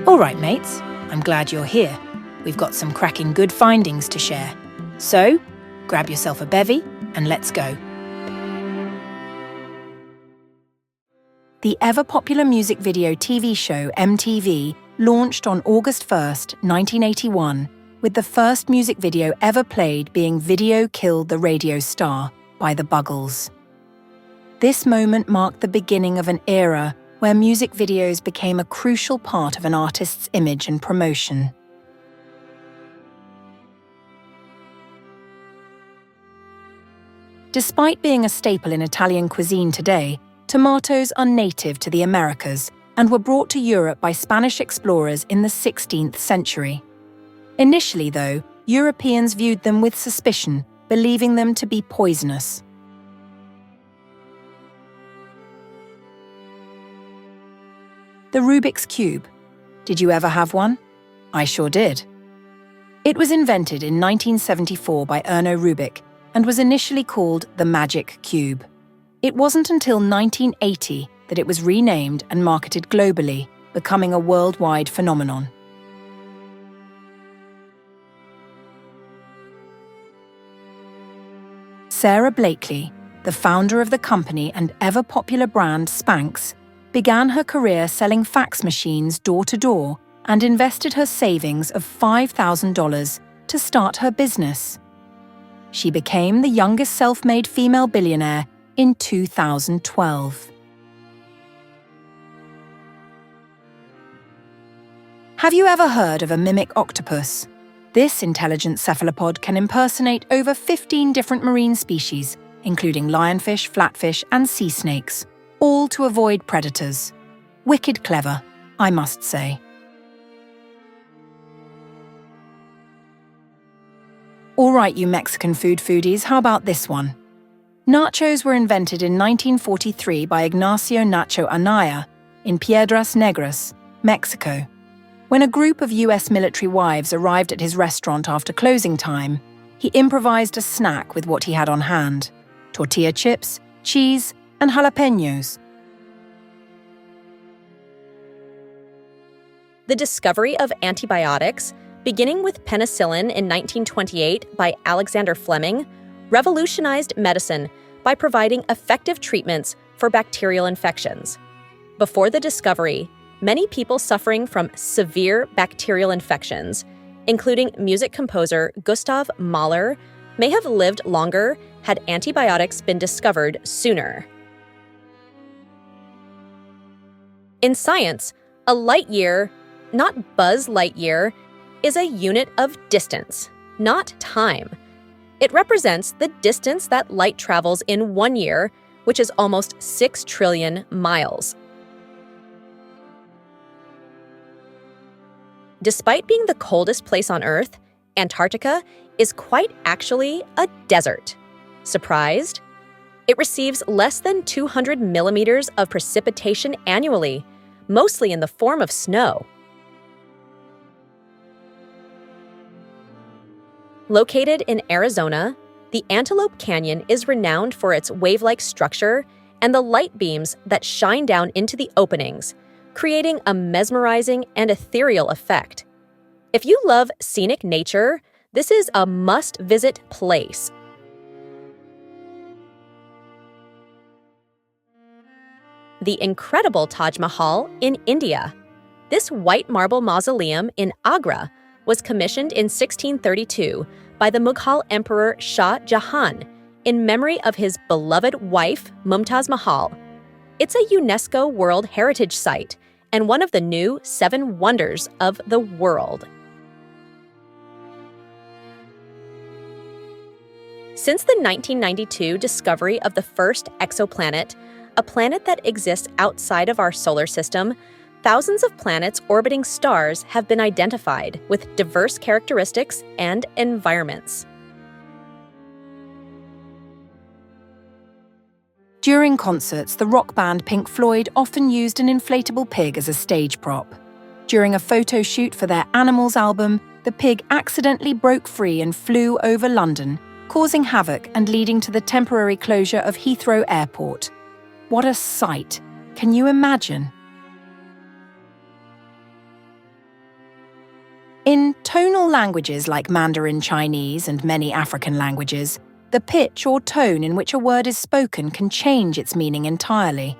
All right, mates, I'm glad you're here. We've got some cracking good findings to share. So, grab yourself a bevy and let's go. The ever-popular music video TV show MTV launched on August 1st, 1981, with the first music video ever played being Video Killed the Radio Star by the Buggles. This moment marked the beginning of an era where music videos became a crucial part of an artist's image and promotion. Despite being a staple in Italian cuisine today, tomatoes are native to the Americas and were brought to Europe by Spanish explorers in the 16th century. Initially, though, Europeans viewed them with suspicion, believing them to be poisonous. The Rubik's Cube. Did you ever have one? I sure did. It was invented in 1974 by Erno Rubik and was initially called the Magic Cube. It wasn't until 1980 that it was renamed and marketed globally, becoming a worldwide phenomenon. Sarah Blakely, the founder of the company and ever-popular brand Spanx, began her career selling fax machines door-to-door and invested her savings of $5,000 to start her business. She became the youngest self-made female billionaire in 2012. Have you ever heard of a mimic octopus? This intelligent cephalopod can impersonate over 15 different marine species, including lionfish, flatfish, and sea snakes, all to avoid predators. Wicked clever, I must say. All right, you Mexican food foodies, how about this one? Nachos were invented in 1943 by Ignacio Nacho Anaya in Piedras Negras, Mexico. When a group of US military wives arrived at his restaurant after closing time, he improvised a snack with what he had on hand: tortilla chips, cheese, and jalapenos. The discovery of antibiotics, beginning with penicillin in 1928 by Alexander Fleming, revolutionized medicine by providing effective treatments for bacterial infections. Before the discovery, many people suffering from severe bacterial infections, including music composer Gustav Mahler, may have lived longer had antibiotics been discovered sooner. In science, a light year, not Buzz Lightyear, is a unit of distance, not time. It represents the distance that light travels in 1 year, which is almost 6 trillion miles. Despite being the coldest place on Earth, Antarctica is quite actually a desert. Surprised? It receives less than 200 millimeters of precipitation annually, mostly in the form of snow. Located in Arizona, the Antelope Canyon is renowned for its wave-like structure and the light beams that shine down into the openings, creating a mesmerizing and ethereal effect. If you love scenic nature, this is a must-visit place. The incredible Taj Mahal in India. This white marble mausoleum in Agra was commissioned in 1632 by the Mughal Emperor Shah Jahan in memory of his beloved wife, Mumtaz Mahal. It's a UNESCO World Heritage Site and one of the new 7 wonders of the world. Since the 1992 discovery of the first exoplanet, a planet that exists outside of our solar system, thousands of planets orbiting stars have been identified with diverse characteristics and environments. During concerts, the rock band Pink Floyd often used an inflatable pig as a stage prop. During a photo shoot for their Animals album, the pig accidentally broke free and flew over London, causing havoc and leading to the temporary closure of Heathrow Airport. What a sight! Can you imagine? languages like Mandarin Chinese and many African languages, the pitch or tone in which a word is spoken can change its meaning entirely.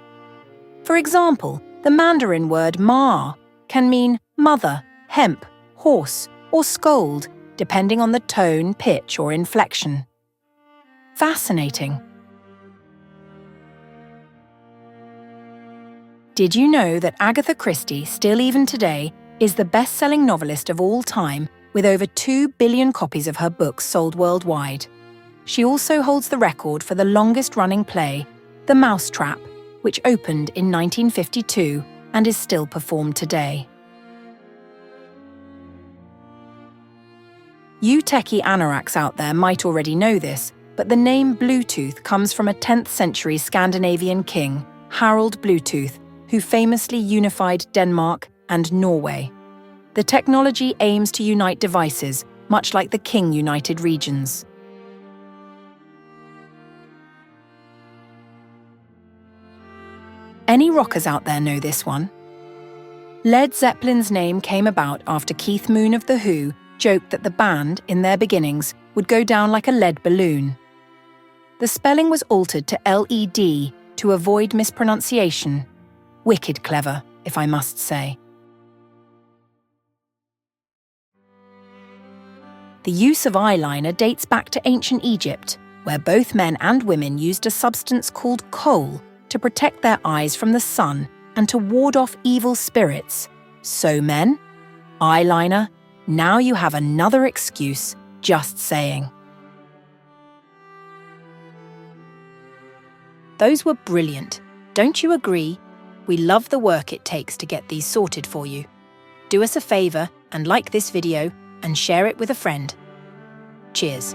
For example, the Mandarin word ma can mean mother, hemp, horse, or scold, depending on the tone, pitch, or inflection. Fascinating. Did you know that Agatha Christie, still even today, is the best-selling novelist of all time, with over 2 billion copies of her books sold worldwide? She also holds the record for the longest-running play, The Mousetrap, which opened in 1952 and is still performed today. You techie anoraks out there might already know this, but the name Bluetooth comes from a 10th century Scandinavian king, Harald Bluetooth, who famously unified Denmark and Norway. The technology aims to unite devices, much like the King united regions. Any rockers out there know this one? Led Zeppelin's name came about after Keith Moon of The Who joked that the band, in their beginnings, would go down like a lead balloon. The spelling was altered to LED to avoid mispronunciation. Wicked clever, if I must say. The use of eyeliner dates back to ancient Egypt, where both men and women used a substance called kohl to protect their eyes from the sun and to ward off evil spirits. So men, eyeliner, now you have another excuse, just saying. Those were brilliant. Don't you agree? We love the work it takes to get these sorted for you. Do us a favour and like this video and share it with a friend. Cheers.